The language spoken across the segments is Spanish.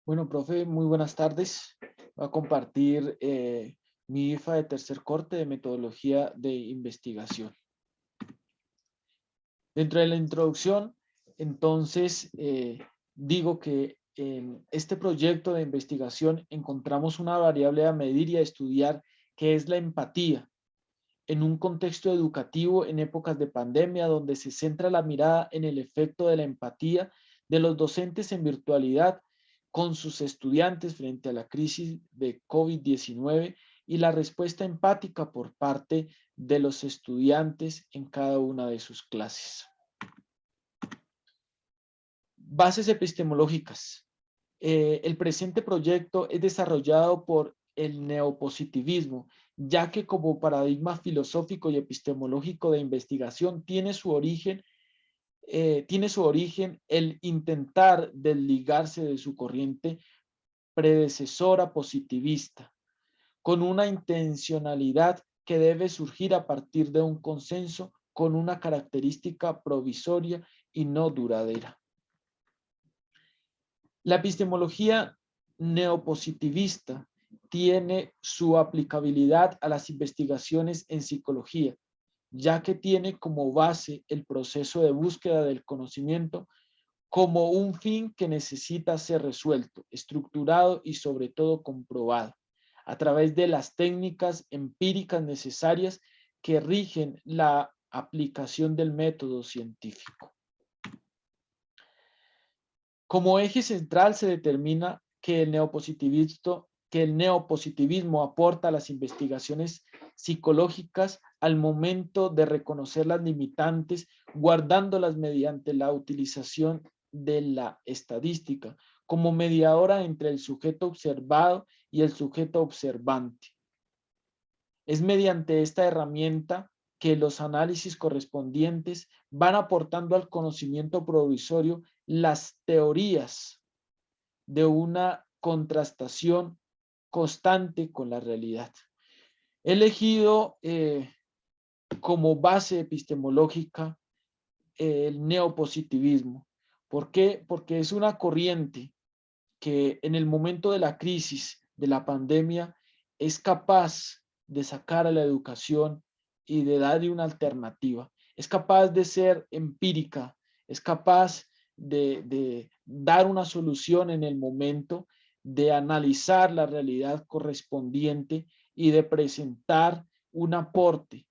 Bueno, profe, muy buenas tardes. Voy a compartir mi IFA de tercer corte de metodología de investigación. Dentro de la introducción, entonces, digo que en este proyecto de investigación encontramos una variable a medir y a estudiar que es la empatía en un contexto educativo en épocas de pandemia donde se centra la mirada en el efecto de la empatía de los docentes en virtualidad con sus estudiantes frente a la crisis de COVID-19 y la respuesta empática por parte de los estudiantes en cada una de sus clases. Bases epistemológicas. El presente proyecto es desarrollado por el neopositivismo, ya que como paradigma filosófico y epistemológico de investigación tiene su origen el intentar desligarse de su corriente predecesora positivista, con una intencionalidad que debe surgir a partir de un consenso con una característica provisoria y no duradera. La epistemología neopositivista tiene su aplicabilidad a las investigaciones en psicología, ya que tiene como base el proceso de búsqueda del conocimiento como un fin que necesita ser resuelto, estructurado y sobre todo comprobado a través de las técnicas empíricas necesarias que rigen la aplicación del método científico. Como eje central se determina que el neopositivismo aporta a las investigaciones psicológicas al momento de reconocer las limitantes, guardándolas mediante la utilización de la estadística como mediadora entre el sujeto observado y el sujeto observante. Es mediante esta herramienta que los análisis correspondientes van aportando al conocimiento provisorio las teorías de una contrastación constante con la realidad. He elegido como base epistemológica el neopositivismo. ¿Por qué? Porque es una corriente que en el momento de la crisis, de la pandemia, es capaz de sacar a la educación y de darle una alternativa. Es capaz de ser empírica, es capaz de dar una solución en el momento, de analizar la realidad correspondiente y de presentar un aporte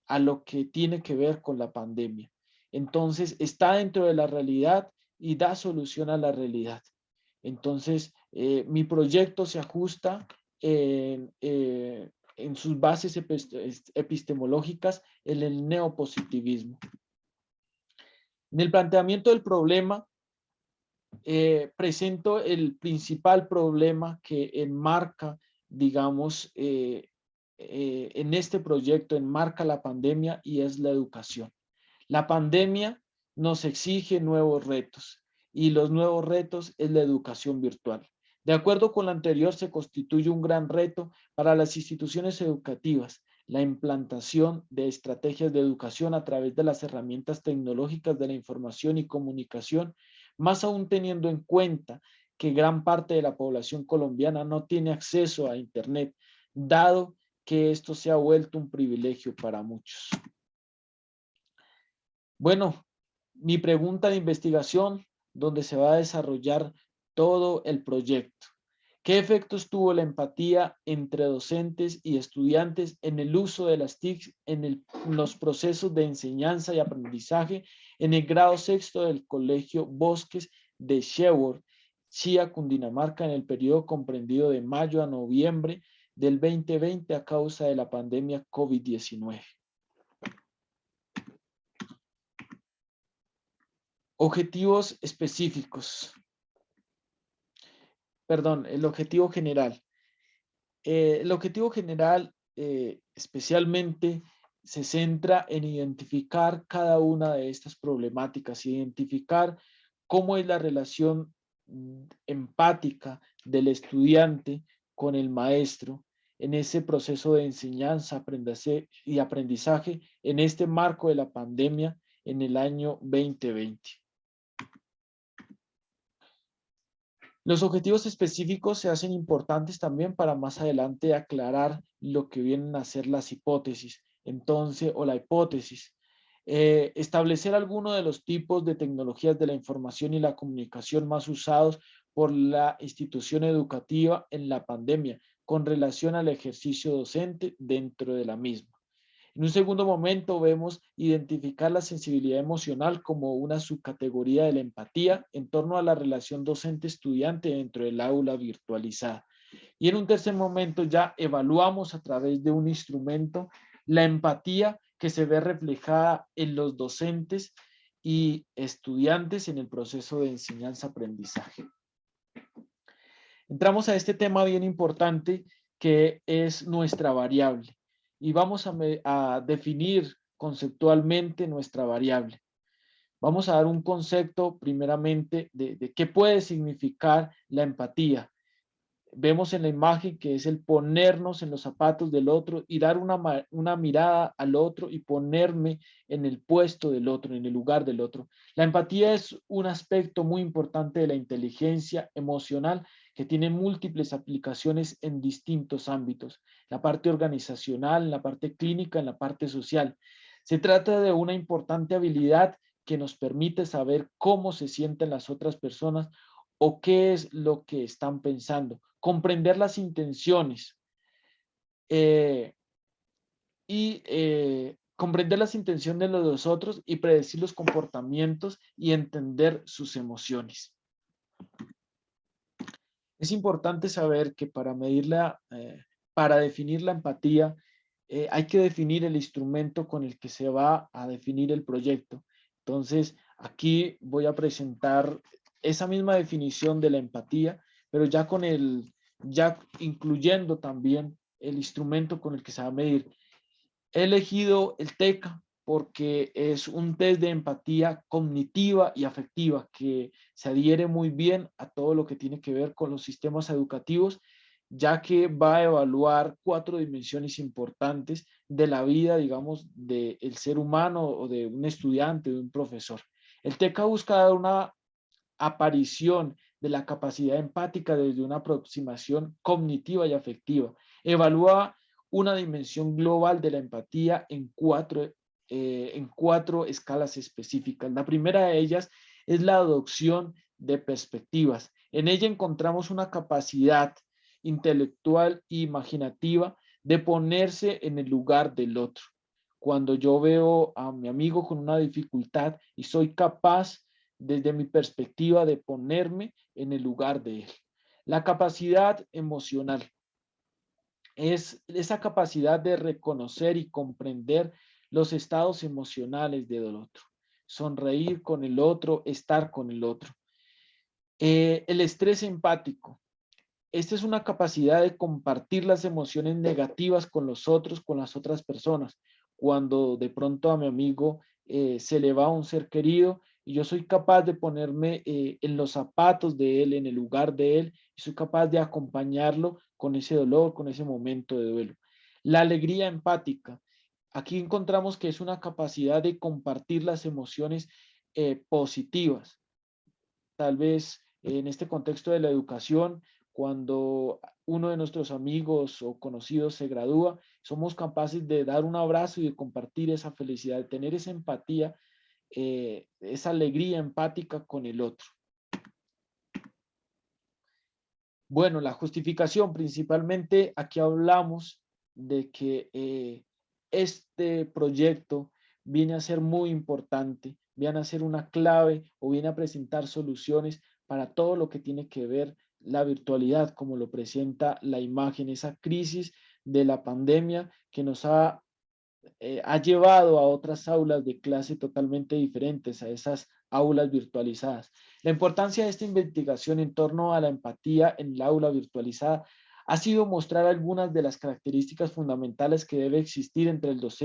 a lo que tiene que ver con la pandemia. Entonces, está dentro de la realidad y da solución a la realidad. Entonces, mi proyecto se ajusta en sus bases epistemológicas en el neopositivismo. En el planteamiento del problema, presento el principal problema que enmarca, digamos, en este proyecto enmarca la pandemia y es la educación. La pandemia nos exige nuevos retos y los nuevos retos es la educación virtual. De acuerdo con lo anterior, se constituye un gran reto para las instituciones educativas la implantación de estrategias de educación a través de las herramientas tecnológicas de la información y comunicación, más aún teniendo en cuenta que gran parte de la población colombiana no tiene acceso a Internet, dado que esto se ha vuelto un privilegio para muchos. Bueno, mi pregunta de investigación, donde se va a desarrollar todo el proyecto. ¿Qué efectos tuvo la empatía entre docentes y estudiantes en el uso de las TIC en los procesos de enseñanza y aprendizaje en el grado sexto del Colegio Bosques de Sherwood, Chía, Cundinamarca, en el periodo comprendido de mayo a noviembre del 2020 a causa de la pandemia COVID-19? Objetivos específicos. Perdón, el objetivo general. El objetivo general especialmente se centra en identificar cada una de estas problemáticas, identificar cómo es la relación empática del estudiante con el maestro en ese proceso de enseñanza, aprendizaje en este marco de la pandemia en el año 2020. Los objetivos específicos se hacen importantes también para más adelante aclarar lo que vienen a ser las hipótesis, entonces, o la hipótesis. Establecer algunos de los tipos de tecnologías de la información y la comunicación más usados por la institución educativa en la pandemia con relación al ejercicio docente dentro de la misma. En un segundo momento vemos identificar la sensibilidad emocional como una subcategoría de la empatía en torno a la relación docente-estudiante dentro del aula virtualizada. Y en un tercer momento ya evaluamos a través de un instrumento la empatía que se ve reflejada en los docentes y estudiantes en el proceso de enseñanza-aprendizaje. Entramos a este tema bien importante que es nuestra variable y vamos a definir conceptualmente nuestra variable. Vamos a dar un concepto primeramente de qué puede significar la empatía. Vemos en la imagen que es el ponernos en los zapatos del otro y dar una mirada al otro y ponerme en el puesto del otro, en el lugar del otro. La empatía es un aspecto muy importante de la inteligencia emocional que tiene múltiples aplicaciones en distintos ámbitos, la parte organizacional, en la parte clínica, en la parte social. Se trata de una importante habilidad que nos permite saber cómo se sienten las otras personas o qué es lo que están pensando, comprender las intenciones eh, y comprender las intenciones de los otros y predecir los comportamientos y entender sus emociones. Es importante saber que para definir la empatía, hay que definir el instrumento con el que se va a definir el proyecto. Entonces, aquí voy a presentar esa misma definición de la empatía, pero ya incluyendo también el instrumento con el que se va a medir. He elegido el TECA porque es un test de empatía cognitiva y afectiva que se adhiere muy bien a todo lo que tiene que ver con los sistemas educativos, ya que va a evaluar 4 dimensiones importantes de la vida, digamos, del ser humano o de un estudiante, de un profesor. El TECA busca dar una aparición de la capacidad empática desde una aproximación cognitiva y afectiva. Evalúa una dimensión global de la empatía en cuatro escalas específicas. La primera de ellas es la adopción de perspectivas. En ella encontramos una capacidad intelectual e imaginativa de ponerse en el lugar del otro. Cuando yo veo a mi amigo con una dificultad y soy capaz desde mi perspectiva de ponerme en el lugar de él. La capacidad emocional es esa capacidad de reconocer y comprender los estados emocionales del otro, sonreír con el otro, estar con el otro. El estrés empático. Esta es una capacidad de compartir las emociones negativas con los otros, con las otras personas. Cuando de pronto a mi amigo se le va un ser querido y yo soy capaz de ponerme en los zapatos de él, en el lugar de él, y soy capaz de acompañarlo con ese dolor, con ese momento de duelo. La alegría empática. Aquí encontramos que es una capacidad de compartir las emociones positivas. Tal vez en este contexto de la educación, cuando uno de nuestros amigos o conocidos se gradúa, somos capaces de dar un abrazo y de compartir esa felicidad, de tener esa empatía, esa alegría empática con el otro. Bueno, la justificación, principalmente aquí hablamos de que este proyecto viene a ser muy importante, viene a ser una clave o viene a presentar soluciones para todo lo que tiene que ver la virtualidad, como lo presenta la imagen, esa crisis de la pandemia que nos ha llevado a otras aulas de clase totalmente diferentes, a esas aulas virtualizadas. La importancia de esta investigación en torno a la empatía en el aula virtualizada ha sido mostrar algunas de las características fundamentales que debe existir entre los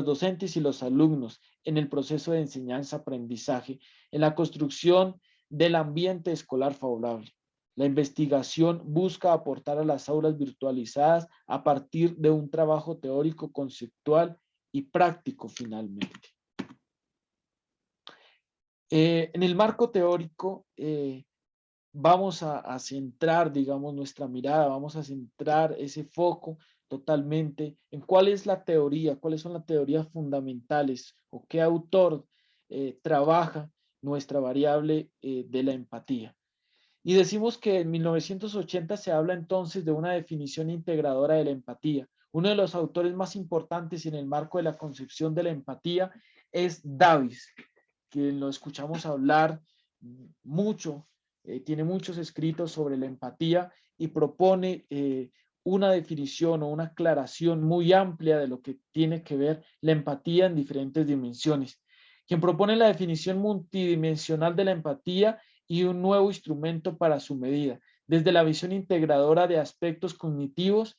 docentes y los alumnos en el proceso de enseñanza-aprendizaje, en la construcción del ambiente escolar favorable. La investigación busca aportar a las aulas virtualizadas a partir de un trabajo teórico, conceptual y práctico finalmente. En el marco teórico, vamos a centrar, digamos, nuestra mirada, vamos a centrar ese foco totalmente en cuál es la teoría, cuáles son las teorías fundamentales o qué autor trabaja nuestra variable de la empatía. Y decimos que en 1980 se habla entonces de una definición integradora de la empatía. Uno de los autores más importantes en el marco de la concepción de la empatía es Davis, que lo escuchamos hablar mucho, tiene muchos escritos sobre la empatía y propone una definición o una aclaración muy amplia de lo que tiene que ver la empatía en diferentes dimensiones. Quien propone la definición multidimensional de la empatía y un nuevo instrumento para su medida, desde la visión integradora de aspectos cognitivos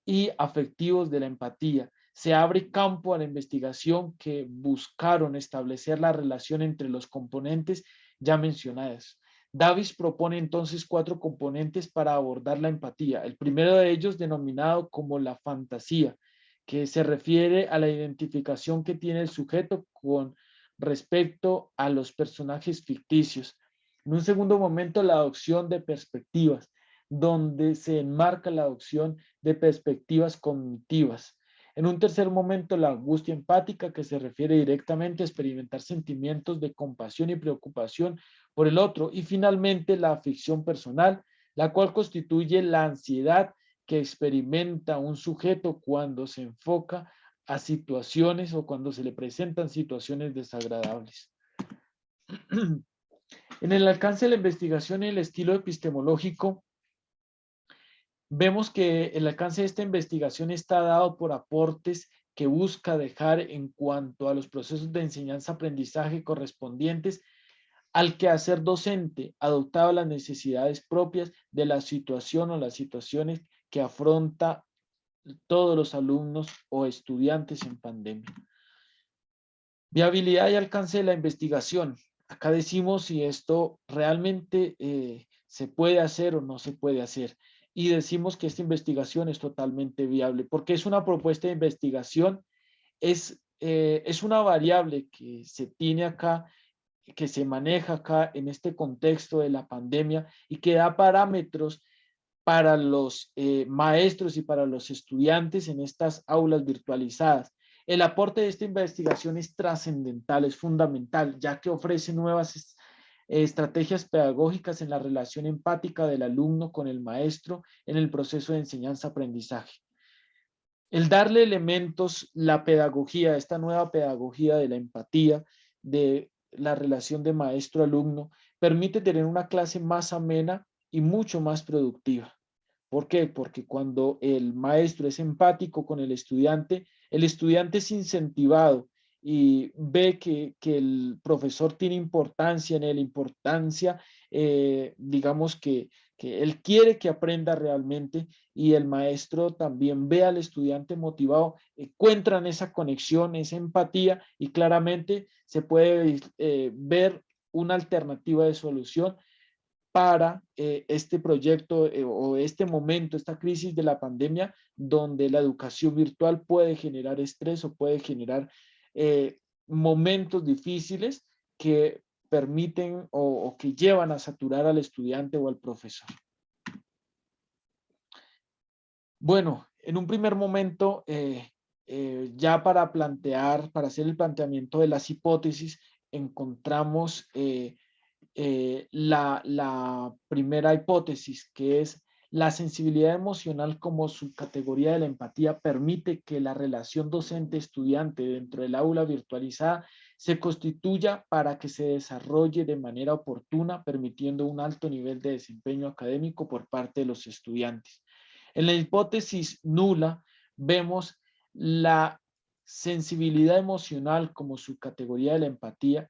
y afectivos de la empatía. Se abre campo a la investigación que buscaron establecer la relación entre los componentes ya mencionadas. Davis propone entonces 4 componentes para abordar la empatía. El primero de ellos, denominado como la fantasía, que se refiere a la identificación que tiene el sujeto con respecto a los personajes ficticios. En un segundo momento, la adopción de perspectivas, donde se enmarca la adopción de perspectivas cognitivas. En un tercer momento, la angustia empática, que se refiere directamente a experimentar sentimientos de compasión y preocupación por el otro. Y finalmente, la aflicción personal, la cual constituye la ansiedad que experimenta un sujeto cuando se enfoca a situaciones o cuando se le presentan situaciones desagradables. En el alcance de la investigación y el estilo epistemológico, vemos que el alcance de esta investigación está dado por aportes que busca dejar en cuanto a los procesos de enseñanza-aprendizaje correspondientes al quehacer docente, adoptado las necesidades propias de la situación o las situaciones que afronta todos los alumnos o estudiantes en pandemia. Viabilidad y alcance de la investigación. Acá decimos si esto realmente se puede hacer o no se puede hacer. Y decimos que esta investigación es totalmente viable, porque es una propuesta de investigación, es una variable que se tiene acá, que se maneja acá en este contexto de la pandemia y que da parámetros para los maestros y para los estudiantes en estas aulas virtualizadas. El aporte de esta investigación es trascendental, es fundamental, ya que ofrece nuevas estrategias pedagógicas en la relación empática del alumno con el maestro en el proceso de enseñanza-aprendizaje. El darle elementos, la pedagogía, esta nueva pedagogía de la empatía, de la relación de maestro-alumno, permite tener una clase más amena y mucho más productiva. ¿Por qué? Porque cuando el maestro es empático con el estudiante es incentivado y ve que el profesor tiene importancia en él, importancia, digamos que él quiere que aprenda realmente y el maestro también ve al estudiante motivado, encuentran esa conexión, esa empatía y claramente se puede ver una alternativa de solución para este proyecto o este momento, esta crisis de la pandemia, donde la educación virtual puede generar estrés o puede generar momentos difíciles que permiten o que llevan a saturar al estudiante o al profesor. Bueno, en un primer momento, ya para hacer el planteamiento de las hipótesis, encontramos la primera hipótesis, que es la sensibilidad emocional como subcategoría de la empatía permite que la relación docente-estudiante dentro del aula virtualizada se constituya para que se desarrolle de manera oportuna, permitiendo un alto nivel de desempeño académico por parte de los estudiantes. En la hipótesis nula vemos la sensibilidad emocional como subcategoría de la empatía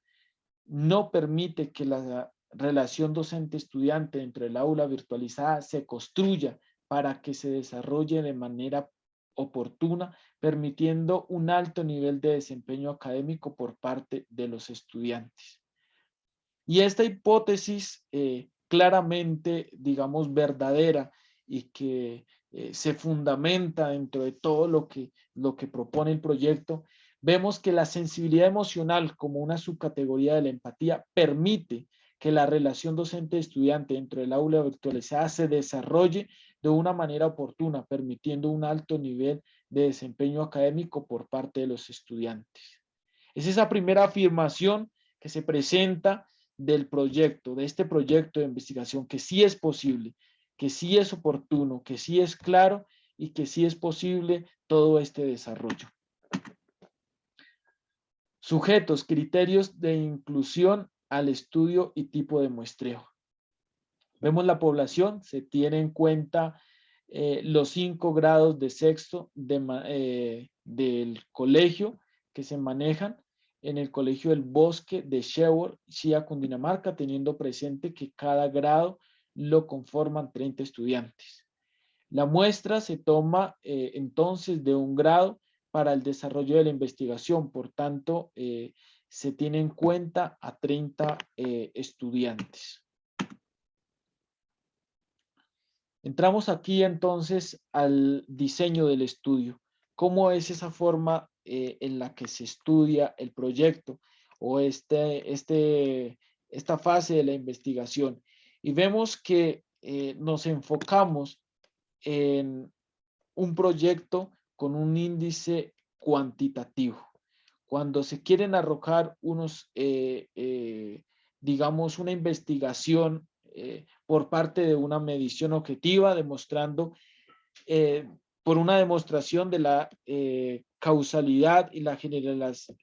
no permite que la relación docente-estudiante dentro del aula virtualizada se construya para que se desarrolle de manera oportuna, permitiendo un alto nivel de desempeño académico por parte de los estudiantes. Y esta hipótesis claramente, digamos, verdadera y que se fundamenta dentro de todo lo que propone el proyecto, vemos que la sensibilidad emocional como una subcategoría de la empatía permite que la relación docente-estudiante dentro del aula virtualizada se desarrolle de una manera oportuna, permitiendo un alto nivel de desempeño académico por parte de los estudiantes. Es esa primera afirmación que se presenta del proyecto, de este proyecto de investigación, que sí es posible, que sí es oportuno, que sí es claro y que sí es posible todo este desarrollo. Sujetos, criterios de inclusión al estudio y tipo de muestreo. Vemos la población, se tiene en cuenta los 5 grados de sexto del colegio que se manejan en el Colegio del Bosque de Sherwood, Shia, Cundinamarca, teniendo presente que cada grado lo conforman 30 estudiantes. La muestra se toma entonces de un grado para el desarrollo de la investigación, por tanto, se tiene en cuenta a 30 estudiantes. Entramos aquí entonces al diseño del estudio. ¿Cómo es esa forma en la que se estudia el proyecto o esta fase de la investigación? Y vemos que nos enfocamos en un proyecto con un índice cuantitativo. Cuando se quieren arrojar digamos, una investigación por parte de una medición objetiva, demostrando por una demostración de la causalidad y la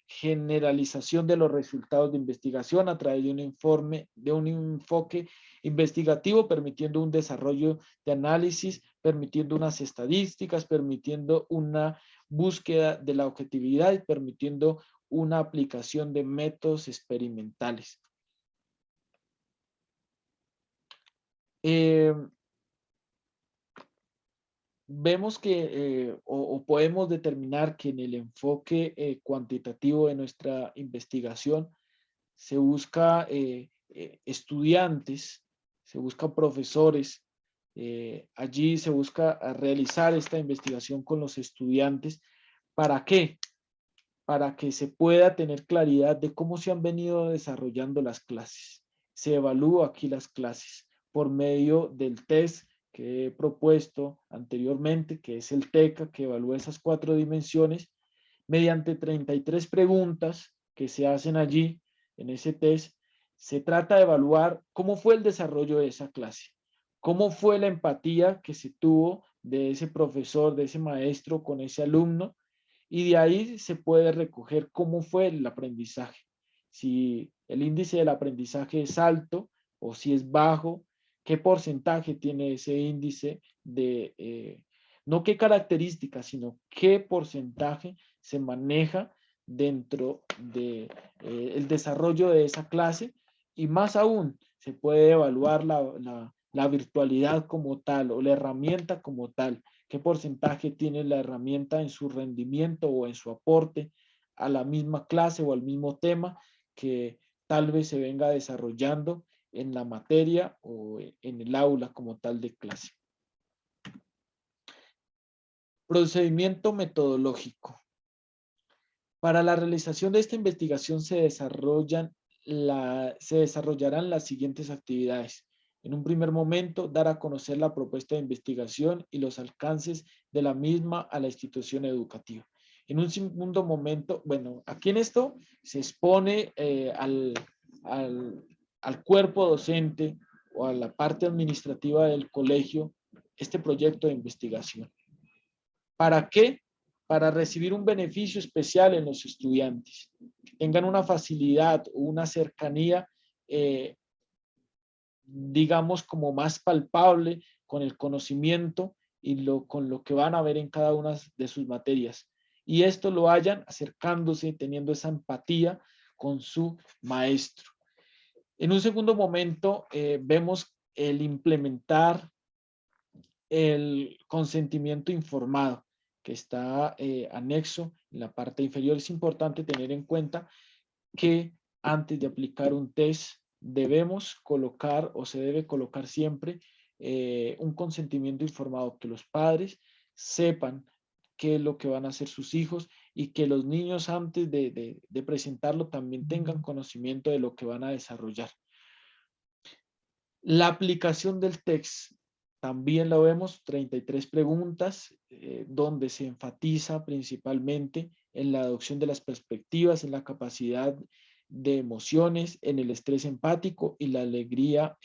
generalización de los resultados de investigación a través de un informe, de un enfoque investigativo, permitiendo un desarrollo de análisis, permitiendo unas estadísticas, permitiendo una búsqueda de la objetividad y permitiendo una aplicación de métodos experimentales. Vemos que o podemos determinar que en el enfoque cuantitativo de nuestra investigación se busca estudiantes, se busca profesores, allí se busca realizar esta investigación con los estudiantes. ¿Para qué? Para que se pueda tener claridad de cómo se han venido desarrollando las clases. Se evalúa aquí las clases por medio del test que he propuesto anteriormente, que es el TECA, que evalúa esas 4 dimensiones, mediante 33 preguntas que se hacen allí en ese test. Se trata de evaluar cómo fue el desarrollo de esa clase, cómo fue la empatía que se tuvo de ese profesor, de ese maestro con ese alumno, y de ahí se puede recoger cómo fue el aprendizaje. Si el índice del aprendizaje es alto o si es bajo, qué porcentaje tiene ese índice no qué características, sino qué porcentaje se maneja dentro de el desarrollo de esa clase, y más aún se puede evaluar la virtualidad como tal o la herramienta como tal. ¿Qué porcentaje tiene la herramienta en su rendimiento o en su aporte a la misma clase o al mismo tema que tal vez se venga desarrollando en la materia o en el aula como tal de clase? Procedimiento metodológico. Para la realización de esta investigación se desarrollarán las siguientes actividades. En un primer momento, dar a conocer la propuesta de investigación y los alcances de la misma a la institución educativa. En un segundo momento, bueno, aquí en esto se expone al cuerpo docente o a la parte administrativa del colegio este proyecto de investigación. ¿Para qué? Para recibir un beneficio especial en los estudiantes, que tengan una facilidad o una cercanía, digamos, como más palpable con el conocimiento y con lo que van a ver en cada una de sus materias. Y esto lo hayan acercándose, teniendo esa empatía con su maestro. En un segundo momento, vemos el implementar el consentimiento informado, que está anexo en la parte inferior. Es importante tener en cuenta que antes de aplicar un test debemos colocar o se debe colocar siempre un consentimiento informado, que los padres sepan qué es lo que van a hacer sus hijos y que los niños antes de presentarlo también tengan conocimiento de lo que van a desarrollar. La aplicación del TEX, también lo vemos, 33 preguntas, donde se enfatiza principalmente en la adopción de las perspectivas, en la capacidad de emociones, en el estrés empático y la alegría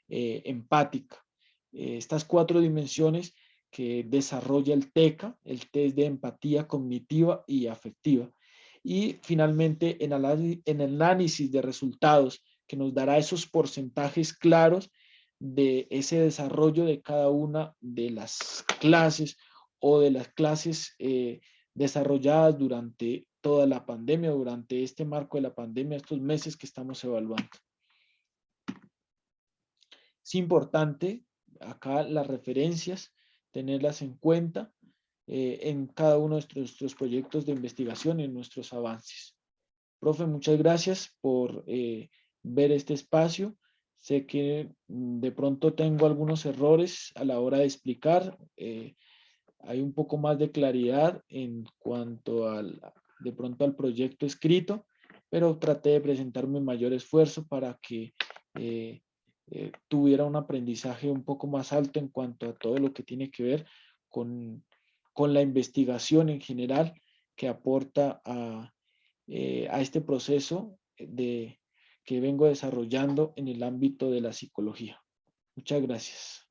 empática. Estas 4 dimensiones que desarrolla el TECA, el test de empatía cognitiva y afectiva. Y finalmente, en el análisis de resultados, que nos dará esos porcentajes claros de ese desarrollo de cada una de las clases o de las clases desarrolladas durante toda la pandemia, durante este marco de la pandemia, estos meses que estamos evaluando. Es importante acá las referencias, tenerlas en cuenta en cada uno de nuestros proyectos de investigación y en nuestros avances. Profe, muchas gracias por ver este espacio. Sé que de pronto tengo algunos errores a la hora de explicar. Hay un poco más de claridad en cuanto de pronto al proyecto escrito, pero traté de presentar mi mayor esfuerzo para que eh, tuviera un aprendizaje un poco más alto en cuanto a todo lo que tiene que ver con, con la investigación en general que aporta a este proceso que vengo desarrollando en el ámbito de la psicología. Muchas gracias.